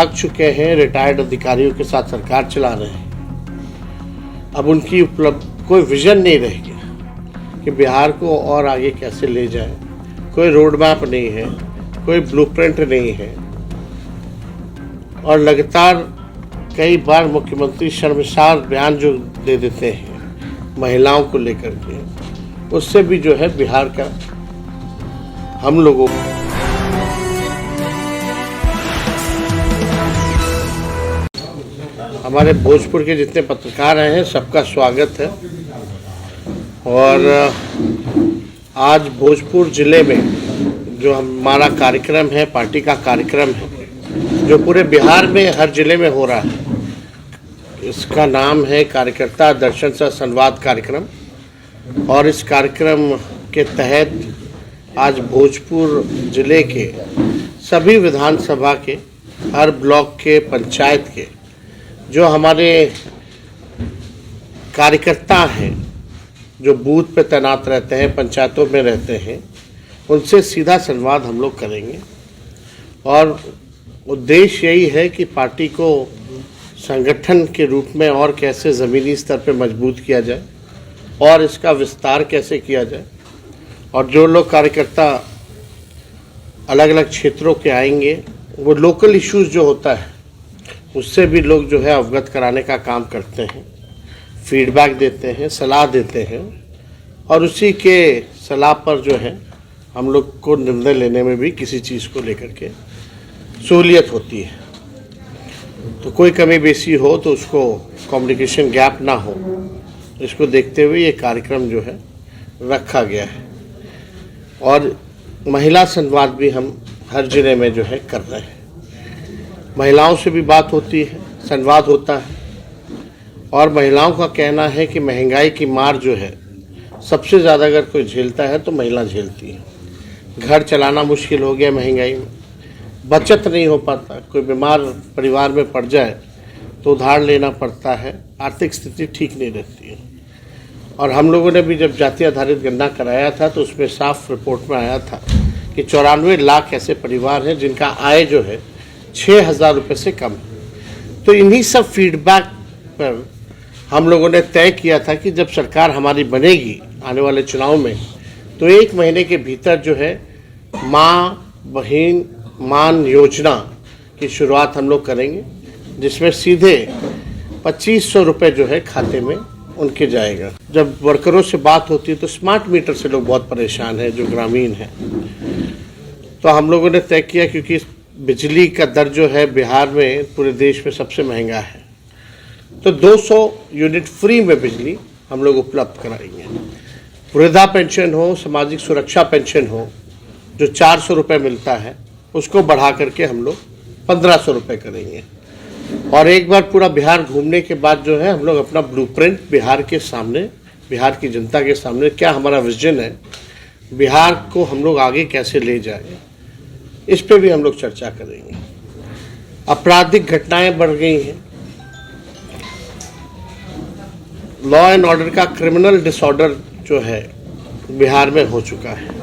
थक चुके हैं, रिटायर्ड अधिकारियों के साथ सरकार चला रहे हैं। अब उनकी उपलब्ध कोई विजन नहीं रह गया कि बिहार को और आगे कैसे ले जाए। कोई रोड मैप नहीं है, कोई ब्लूप्रिंट नहीं है। और लगातार कई बार मुख्यमंत्री शर्मसार बयान जो दे देते हैं महिलाओं को लेकर के, उससे भी जो है बिहार का हम लोगों हमारे भोजपुर के जितने पत्रकार आए हैं सबका स्वागत है। और आज भोजपुर जिले में जो हमारा कार्यक्रम है, पार्टी का कार्यक्रम है, जो पूरे बिहार में हर जिले में हो रहा है, इसका नाम है कार्यकर्ता दर्शन सह संवाद कार्यक्रम। और इस कार्यक्रम के तहत आज भोजपुर जिले के सभी विधानसभा के, हर ब्लॉक के, पंचायत के जो हमारे कार्यकर्ता हैं, जो बूथ पे तैनात रहते हैं, पंचायतों में रहते हैं, उनसे सीधा संवाद हम लोग करेंगे। और उद्देश्य यही है कि पार्टी को संगठन के रूप में और कैसे ज़मीनी स्तर पे मजबूत किया जाए और इसका विस्तार कैसे किया जाए। और जो लोग कार्यकर्ता अलग अलग क्षेत्रों के आएंगे, वो लोकल इश्यूज जो होता है उससे भी लोग जो है अवगत कराने का काम करते हैं, फीडबैक देते हैं, सलाह देते हैं। और उसी के सलाह पर जो है हम लोग को निर्णय लेने में भी किसी चीज़ को लेकर के सहूलियत होती है। तो कोई कमी बेसी हो तो उसको कम्युनिकेशन गैप ना हो, इसको देखते हुए ये कार्यक्रम जो है रखा गया है। और महिला संवाद भी हम हर जिले में जो है कर रहे हैं। महिलाओं से भी बात होती है, संवाद होता है। और महिलाओं का कहना है कि महंगाई की मार जो है सबसे ज़्यादा अगर कोई झेलता है तो महिला झेलती है। घर चलाना मुश्किल हो गया महंगाई में, बचत नहीं हो पाता, कोई बीमार परिवार में पड़ जाए तो उधार लेना पड़ता है, आर्थिक स्थिति ठीक नहीं रहती है। और हम लोगों ने भी जब जाति आधारित गणना कराया था तो उसमें साफ रिपोर्ट में आया था कि 94 लाख ऐसे परिवार हैं जिनका आय जो है 6,000 रुपये से कम है। तो इन्हीं सब फीडबैक पर हम लोगों ने तय किया था कि जब सरकार हमारी बनेगी आने वाले चुनाव में, तो 1 महीने के भीतर जो है माँ बहन मान योजना की शुरुआत हम लोग करेंगे, जिसमें सीधे 2,500 रुपये जो है खाते में उनके जाएगा। जब वर्करों से बात होती है तो स्मार्ट मीटर से लोग बहुत परेशान हैं जो ग्रामीण हैं। तो हम लोगों ने तय किया, क्योंकि बिजली का दर जो है बिहार में पूरे देश में सबसे महंगा है, तो 200 यूनिट फ्री में बिजली हम लोग उपलब्ध कराएंगे। वृद्धा पेंशन हो, सामाजिक सुरक्षा पेंशन हो, जो 400 रुपये मिलता है उसको बढ़ा करके हम लोग 1,500 रुपये करेंगे। और एक बार पूरा बिहार घूमने के बाद जो है हम लोग अपना ब्लूप्रिंट बिहार के सामने, बिहार की जनता के सामने, क्या हमारा विजन है, बिहार को हम लोग आगे कैसे ले जाए, इस पे भी हम लोग चर्चा करेंगे। आपराधिक घटनाएं बढ़ गई हैं, लॉ एंड ऑर्डर का क्रिमिनल डिसऑर्डर जो है बिहार में हो चुका है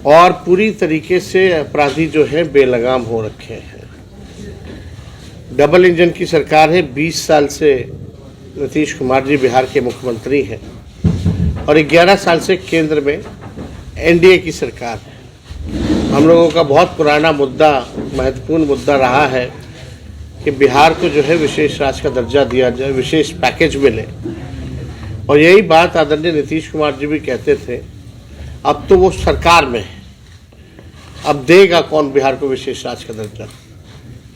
और पूरी तरीके से अपराधी जो है बेलगाम हो रखे हैं। डबल इंजन की सरकार है, 20 साल से नीतीश कुमार जी बिहार के मुख्यमंत्री हैं और 11 साल से केंद्र में एनडीए की सरकार है। हम लोगों का बहुत पुराना मुद्दा, महत्वपूर्ण मुद्दा रहा है कि बिहार को जो है विशेष राज्य का दर्जा दिया जाए, विशेष पैकेज मिले। और यही बात आदरणीय नीतीश कुमार जी भी कहते थे। अब तो वो सरकार में है, अब देगा कौन बिहार को विशेष राज्य का दर्जा।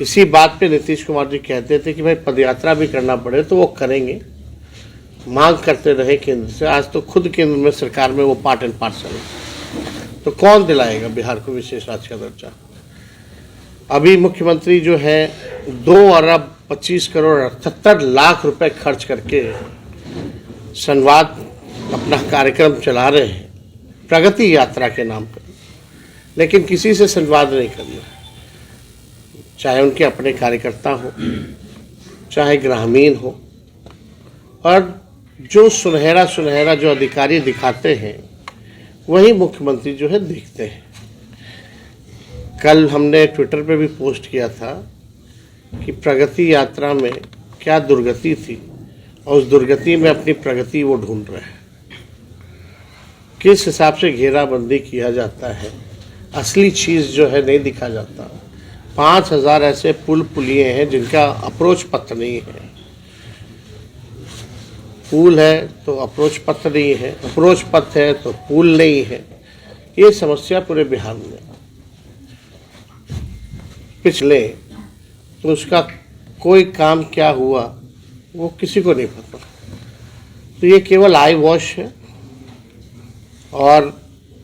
इसी बात पे नीतीश कुमार जी कहते थे कि भाई पदयात्रा भी करना पड़े तो वो करेंगे, मांग करते रहे केंद्र से। आज तो खुद केंद्र में सरकार में वो पार्ट एंड पार्सल है, तो कौन दिलाएगा बिहार को विशेष राज्य का दर्जा। अभी मुख्यमंत्री जो है 2 अरब 25 करोड़ 78 लाख रुपए खर्च करके संवाद अपना कार्यक्रम चला रहे हैं प्रगति यात्रा के नाम पर, लेकिन किसी से संवाद नहीं करना, चाहे उनके अपने कार्यकर्ता हो, चाहे ग्रामीण हो। और जो सुनहरा सुनहरा जो अधिकारी दिखाते हैं वही मुख्यमंत्री जो है देखते हैं। कल हमने ट्विटर पे भी पोस्ट किया था कि प्रगति यात्रा में क्या दुर्गति थी और उस दुर्गति में अपनी प्रगति वो ढूंढ रहे हैं। किस हिसाब से घेराबंदी किया जाता है, असली चीज़ जो है नहीं दिखा जाता। 5000 ऐसे पुल पुलिये हैं जिनका अप्रोच पथ नहीं है। पुल है तो अप्रोच पथ नहीं है, अप्रोच पथ है तो पुल नहीं है। ये समस्या पूरे बिहार में पिछले तो उसका कोई काम क्या हुआ वो किसी को नहीं पता। तो ये केवल आई वॉश है। और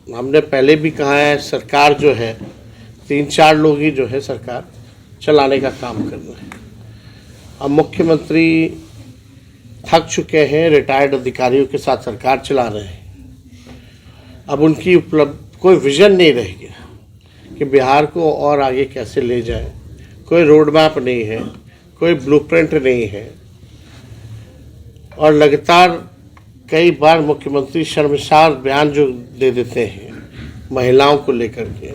हमने पहले भी कहा है, सरकार जो है 3-4 लोग ही जो है सरकार चलाने का काम कर रहे हैं। अब मुख्यमंत्री थक चुके हैं, रिटायर्ड अधिकारियों के साथ सरकार चला रहे हैं। अब उनकी उपलब्ध कोई विजन नहीं रह गया कि बिहार को और आगे कैसे ले जाए। कोई रोड मैप नहीं है, कोई ब्लूप्रिंट नहीं है। और लगातार कई बार मुख्यमंत्री शर्मसार बयान जो दे देते हैं महिलाओं को लेकर के,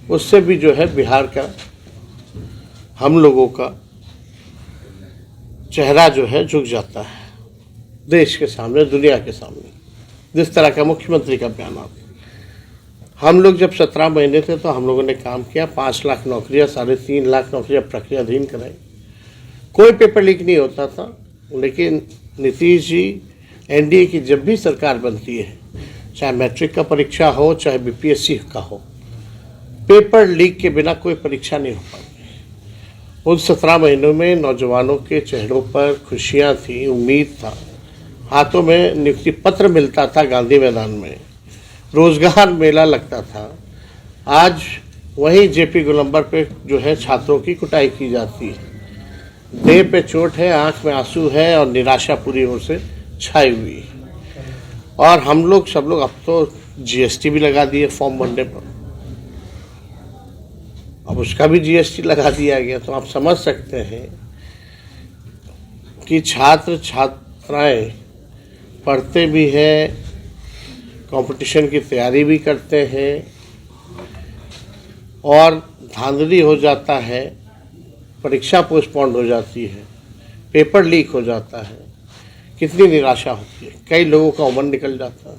उससे भी जो है बिहार का, हम लोगों का चेहरा जो है झुक जाता है देश के सामने, दुनिया के सामने। जिस तरह का मुख्यमंत्री का बयान आता है। हम लोग जब 17 महीने थे तो हम लोगों ने काम किया, 5 लाख नौकरियां, 3.5 लाख नौकरियां प्रक्रियाधीन कराई। कोई पेपर लीक नहीं होता था। लेकिन नीतीश जी, एनडीए की जब भी सरकार बनती है, चाहे मैट्रिक का परीक्षा हो चाहे बीपीएससी का हो, पेपर लीक के बिना कोई परीक्षा नहीं हो पाती। उन 17 महीनों में नौजवानों के चेहरों पर खुशियां थी, उम्मीद था, हाथों में नियुक्ति पत्र मिलता था, गांधी मैदान में रोजगार मेला लगता था। आज वहीं जेपी गोलंबर पे जो है छात्रों की कुटाई की जाती है। देह पे चोट है, आंख में आंसू है और निराशा पूरी ओर से छाई हुई है। और हम लोग सब लोग अब तो जीएसटी भी लगा दिए फॉर्म भरने पर, अब उसका भी जीएसटी लगा दिया गया। तो आप समझ सकते हैं कि छात्र छात्राएं पढ़ते भी हैं, कंपटीशन की तैयारी भी करते हैं और धांधली हो जाता है, परीक्षा पोस्टपोन्ड हो जाती है, पेपर लीक हो जाता है। कितनी निराशा होती है। कई लोगों का उमर निकल जाता है,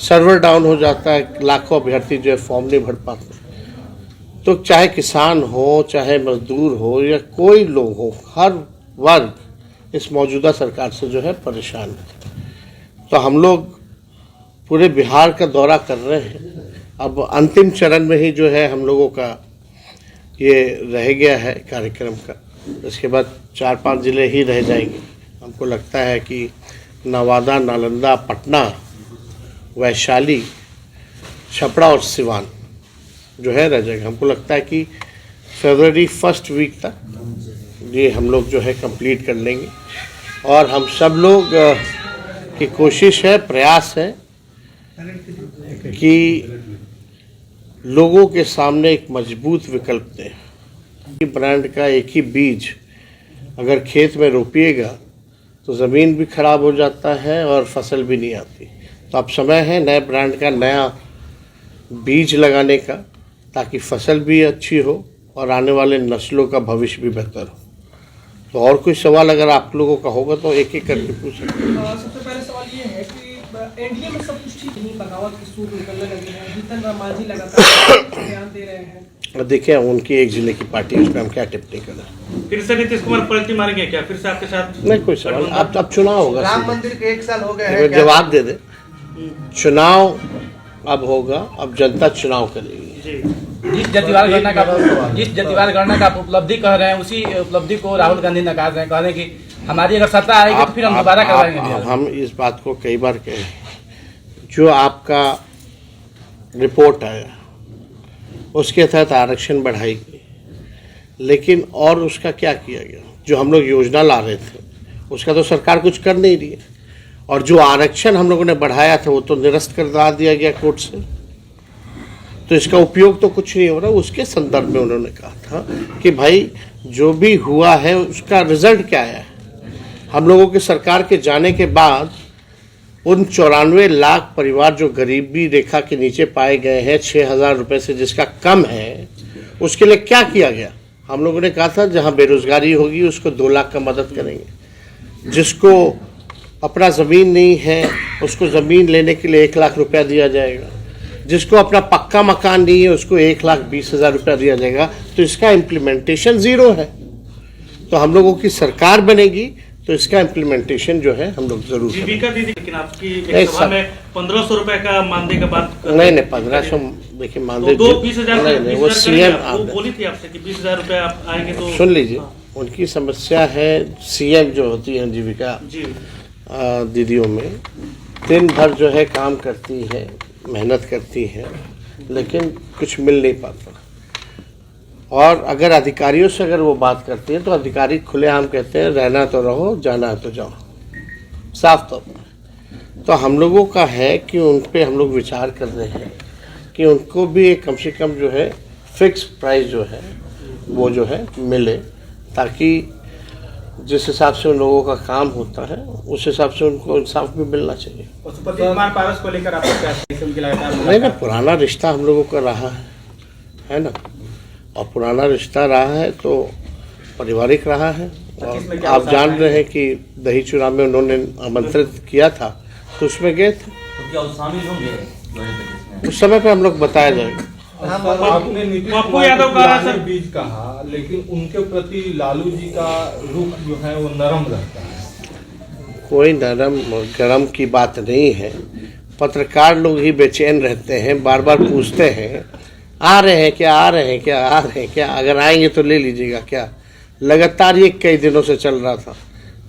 सर्वर डाउन हो जाता है, लाखों अभ्यर्थी जो है फॉर्म नहीं भर पाते। तो चाहे किसान हो, चाहे मजदूर हो या कोई लोग हो, हर वर्ग इस मौजूदा सरकार से जो है परेशान है। तो हम लोग पूरे बिहार का दौरा कर रहे हैं। अब अंतिम चरण में ही जो है हम लोगों का ये रह गया है कार्यक्रम का। इसके बाद 4-5 जिले ही रह जाएंगे। हमको लगता है कि नवादा, नालंदा, पटना, वैशाली, छपरा और सिवान जो है रह जाएगा। हमको लगता है कि फरवरी 1 वीक तक ये हम लोग जो है कंप्लीट कर लेंगे। और हम सब लोग की कोशिश है, प्रयास है कि लोगों के सामने एक मजबूत विकल्प दें। ब्रांड का एक ही बीज अगर खेत में रोपिएगा तो ज़मीन भी खराब हो जाता है और फसल भी नहीं आती। तो अब समय है नए ब्रांड का नया बीज लगाने का, ताकि फसल भी अच्छी हो और आने वाले नस्लों का भविष्य भी बेहतर हो। तो और कोई सवाल अगर आप लोगों का होगा तो एक एक करके पूछ सकते हैं। सबसे पहले सवाल ये है कि एनडीए में सब कुछ ठीक नहीं, बगावत के सूर निकलने लगे हैं, जीतन राम मांझी लगातार बयान दे रहे हैं। देखिए उनकी एक जिले की पार्टी, उस पर हम क्या टिप्पणी करें। फिर से नीतीश कुमार पलटी मारेंगे क्या? फिर से आपके साथ नहीं कोई सवाल। अब चुनाव होगा, राम मंदिर के 1 साल हो गए हैं, जवाब दे दे। चुनाव अब होगा, अब जनता चुनाव करेगी। जिस जतिवाल गणना का आप उपलब्धि कह रहे हैं, उसी उपलब्धि को राहुल गांधी नकार रहे हैं। कह रहे हैं कि हमारी अगर सत्ता आएगी तो फिर हम दोबारा करवाएंगे। हम इस बात को कई बार कहे, जो आपका रिपोर्ट आया उसके तहत आरक्षण बढ़ाई गई, लेकिन और उसका क्या किया गया? जो हम लोग योजना ला रहे थे उसका तो सरकार कुछ कर नहीं रही है। और जो आरक्षण हम लोगों ने बढ़ाया था वो तो निरस्त कर दिया गया कोर्ट से। तो इसका उपयोग तो कुछ नहीं हो रहा। उसके संदर्भ में उन्होंने कहा था कि भाई जो भी हुआ है उसका रिजल्ट क्या आया है। हम लोगों की सरकार के जाने के बाद उन 94 लाख परिवार जो गरीबी रेखा के नीचे पाए गए हैं, 6,000 रुपये से जिसका कम है, उसके लिए क्या किया गया? हम लोगों ने कहा था जहाँ बेरोजगारी होगी उसको 2 लाख का मदद करेंगे, जिसको अपना ज़मीन नहीं है उसको ज़मीन लेने के लिए 1 लाख रुपया दिया जाएगा, जिसको अपना पक्का मकान नहीं है उसको 1,20,000 रुपया दिया जाएगा। तो इसका इम्प्लीमेंटेशन ज़ीरो है। तो हम लोगों की सरकार बनेगी तो इसका इम्प्लीमेंटेशन जो है हम लोग जरूर करेंगे। जीविका दीदी, लेकिन आपकी नहीं, एक सभा में 1500 रुपए का मानदेय का बात नहीं 1500 देखिए मानदेय तो 20,000 नहीं वो सीएम वो बोली थी आपसे कि 20,000 रुपए आप आएंगे तो सुन लीजिए, उनकी समस्या है सीएम जो होती है जीविका जी दीदियों में दिन भर जो है काम करती है, मेहनत करती है, लेकिन कुछ मिल नहीं पाता। और अगर अधिकारियों से अगर वो बात करती है तो अधिकारी खुलेआम कहते हैं रहना तो रहो, जाना तो जाओ, साफ तौर पर। तो हम लोगों का है कि उन पे हम लोग विचार कर रहे हैं कि उनको भी एक कम से कम जो है फिक्स प्राइस जो है वो जो है मिले, ताकि जिस हिसाब से उन लोगों का काम होता है उस हिसाब से उनको इंसाफ भी मिलना चाहिए। पशुपति कुमार पारस को लेकर आपको क्या उनकी लगातार नहीं ना, पुराना रिश्ता हम लोगों का रहा है ना, और पुराना रिश्ता रहा है तो पारिवारिक रहा है। और आप जान रहे हैं कि दही चूड़ा में उन्होंने आमंत्रित किया था तो उसमें गए थे, तो क्या शामिल होंगे? उस समय पे हम लोग बताया जाएगा। आपने नीतीश पप्पू कुमार यादव को का पुराने सर- बीज कहा, लेकिन उनके प्रति लालू जी का रुख जो है वो नरम रहता है। कोई नरम गरम की बात नहीं है। पत्रकार लोग ही बेचैन रहते हैं, बार बार पूछते हैं आ रहे हैं क्या, आ रहे हैं क्या, आ रहे हैं क्या, अगर आएंगे तो ले लीजिएगा क्या। लगातार ये कई दिनों से चल रहा था।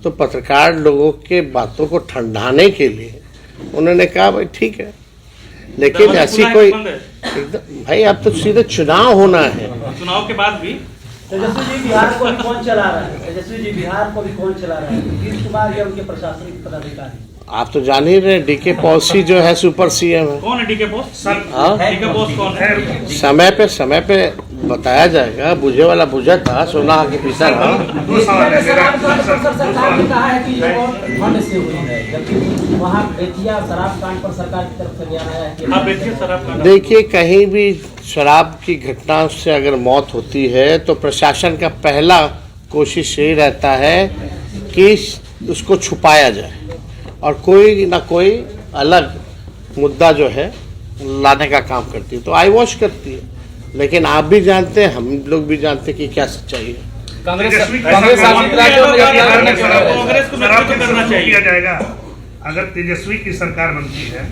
तो पत्रकार लोगों के बातों को ठंडाने के लिए उन्होंने कहा भाई ठीक है, लेकिन ऐसी कोई एकदम भाई अब तो सीधे चुनाव होना है। चुनाव के बाद भी तेजस्वी जी बिहार को अभी कौन चला रहा है? तेजस्वी जी बिहार को अभी कौन चला रहा है? नीतीश कुमार या उनके प्रशासनिक पदाधिकारी? आप तो जान ही रहे डीके पॉलिसी जो है सुपर सीएम है। कौन है डीके बोस? सर हाँ? डीके बोस कौन है? समय पे बताया जाएगा। बुझे वाला बुझा था, सोना के पीछा रहा। शराब कांड पर सरकार ने कहा है कि ये और फंड से हुई है, जबकि वहाँ बेतिया शराब कांड पर सरकार की तरफ से बयान आया है कि आप बेचिए शराब का देखिए, कहीं भी शराब की घटना से अगर मौत होती है तो प्रशासन का पहला कोशिश यही रहता है कि उसको छुपाया जाए और कोई ना कोई अलग मुद्दा जो है लाने का काम करती है, तो आई वॉश करती है। लेकिन आप भी जानते हैं, हम लोग भी जानते हैं कि क्या सच्चाई है। कांग्रेस शासित राज्यों में कांग्रेस को नेतृत्व करना किया चाहिए। जाएगा। अगर तेजस्वी की सरकार बनती है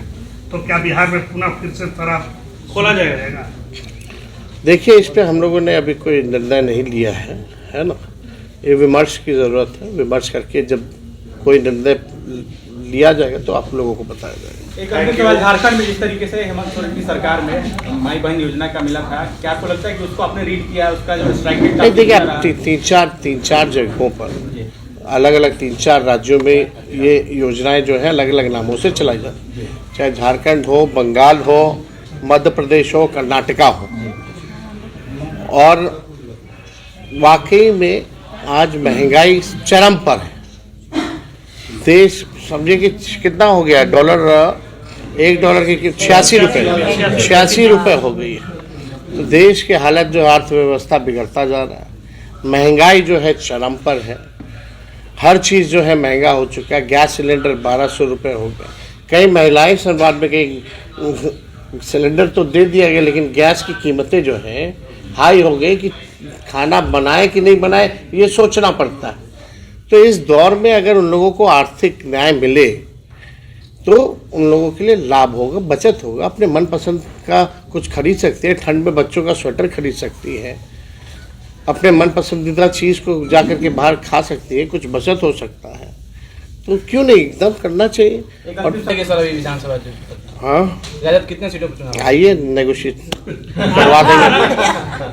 तो क्या बिहार में पुनः फिर से शराब खोला जाएगा? देखिए, इस पे हम लोगों ने अभी कोई निर्णय नहीं लिया है ना। ये विमर्श की ज़रूरत है। विमर्श करके जब कोई निर्णय लिया जाएगा तो आप लोगों को बताया जाएगा। एक अन्य सवाल, झारखंड में जिस तरीके से हेमंत सोरेन की सरकार में माई बहन योजना का मिला था, क्या आपको लगता है कि उसको आपने रीड किया, उसका जो स्ट्राइक रेट नहीं, देखिए आप तीन चार जगहों पर अलग अलग 3-4 राज्यों में ये योजनाएं जो है अलग अलग नामों से चलाई जाती है, चाहे झारखंड हो, बंगाल हो, मध्य प्रदेश हो, कर्नाटका हो। और वाकई में आज महंगाई चरम पर है। देश समझिए कि कितना हो गया डॉलर, $1 की 86 रुपये हो गई है। तो देश की हालत जो अर्थव्यवस्था बिगड़ता जा रहा है। महंगाई जो है चरम पर है। हर चीज़ जो है महंगा हो चुका है। गैस सिलेंडर 1200 रुपये हो गया। कई महिलाएं संवाद में कई सिलेंडर तो दे दिया गया, लेकिन गैस की कीमतें जो हैं हाई हो गई कि खाना बनाए कि नहीं बनाए ये सोचना पड़ता है। तो इस दौर में अगर उन लोगों को आर्थिक न्याय मिले तो उन लोगों के लिए लाभ होगा, बचत होगा। अपने मनपसंद का कुछ खरीद सकते हैं। ठंड में बच्चों का स्वेटर खरीद सकती है, अपने मन पसंदीदा चीज़ को जाकर के बाहर खा सकती है, कुछ बचत हो सकता है। तो क्यों नहीं, एकदम करना चाहिए। और सर अभी विधानसभा हाँ, राजद कितने सीटों पर चुनाव? आइए नेगोशिएट करवा देंगे,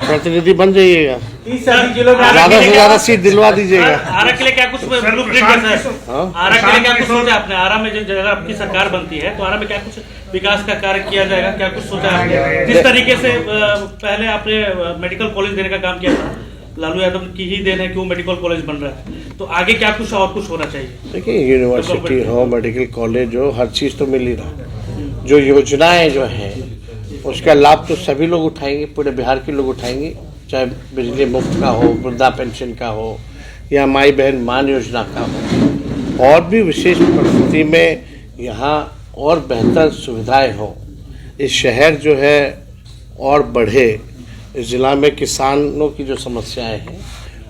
प्रतिनिधि बन जाइएगा, 30 जिलों में ज़्यादा से ज़्यादा सीट दिलवा दीजिएगा। आरा के लिए क्या कुछ ब्लूप्रिंट है सर? आरा के लिए क्या कुछ सोचा आपने? आरा में जब आपकी सरकार बनती है तो आरा में क्या कुछ विकास का कार्य किया जाएगा? क्या कुछ सोचा है? जिस तरीके से पहले आपने मेडिकल कॉलेज देने का काम किया था, लालू यादव की ही देन है कि वो मेडिकल कॉलेज बन रहा है, तो आगे क्या कुछ और कुछ होना चाहिए? देखिए, यूनिवर्सिटी हो, मेडिकल कॉलेज हो, हर चीज़ तो मिल ही रहा है। जो योजनाएं जो हैं उसका लाभ तो सभी लोग उठाएंगे, पूरे बिहार के लोग उठाएंगे। चाहे बिजली मुफ्त का हो, वृद्धा पेंशन का हो, या माई बहन मान योजना का हो, और भी विशेष परिस्थिति में यहाँ और बेहतर सुविधाएं हो, इस शहर जो है और बढ़े, इस जिला में किसानों की जो समस्याएं हैं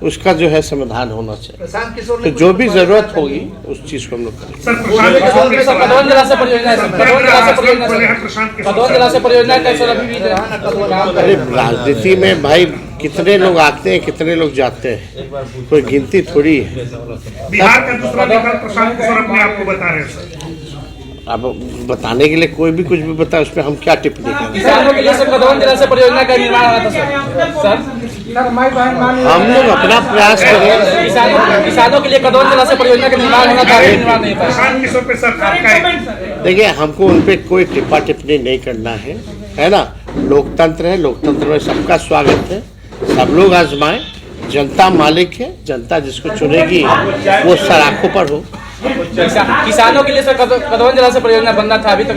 उसका जो है समाधान होना चाहिए। प्रशांत किशोर तो ने जो भी जरूरत होगी उस चीज को हम लोग करेंगे। सर प्रशांत किशोर कदौन जलाशय परियोजना है, कदौन जलाशय परियोजना बोले हैं है, प्रशांत किशोर कदौन जलाशय परियोजना का सर अभी भी अरे राजनीति में भाई कितने लोग आते हैं, कितने लोग जाते हैं, कोई गिनती थोड़ी है। बिहार का दूसरा विकल्प प्रशांत किशोर अपने आप को बता रहे हैं सर। अब बताने के लिए कोई भी कुछ भी बताए, उसमें हम क्या टिप्पणी करें। किसानों के लिए सर कदौन जलाशय परियोजना का निर्माण हुआ था सर। हम लोग अपना प्रयास करें। किसानों के लिए कदौन जलाशय परियोजना का निर्माण होना था, निर्माण नहीं पाया। प्रशांत किशोर पे सर आपका देखिए, हमको उन पे कोई टिप्पा टिप्पणी नहीं करना है ना। लोकतंत्र है, लोकतंत्र में सबका स्वागत है, सब लोग आजमाएं। जनता मालिक है, जनता जिसको चुनेगी वो सराखों पर हो। किसानों के लिए सर कदौन जलाशय परियोजना बनना था, अभी तक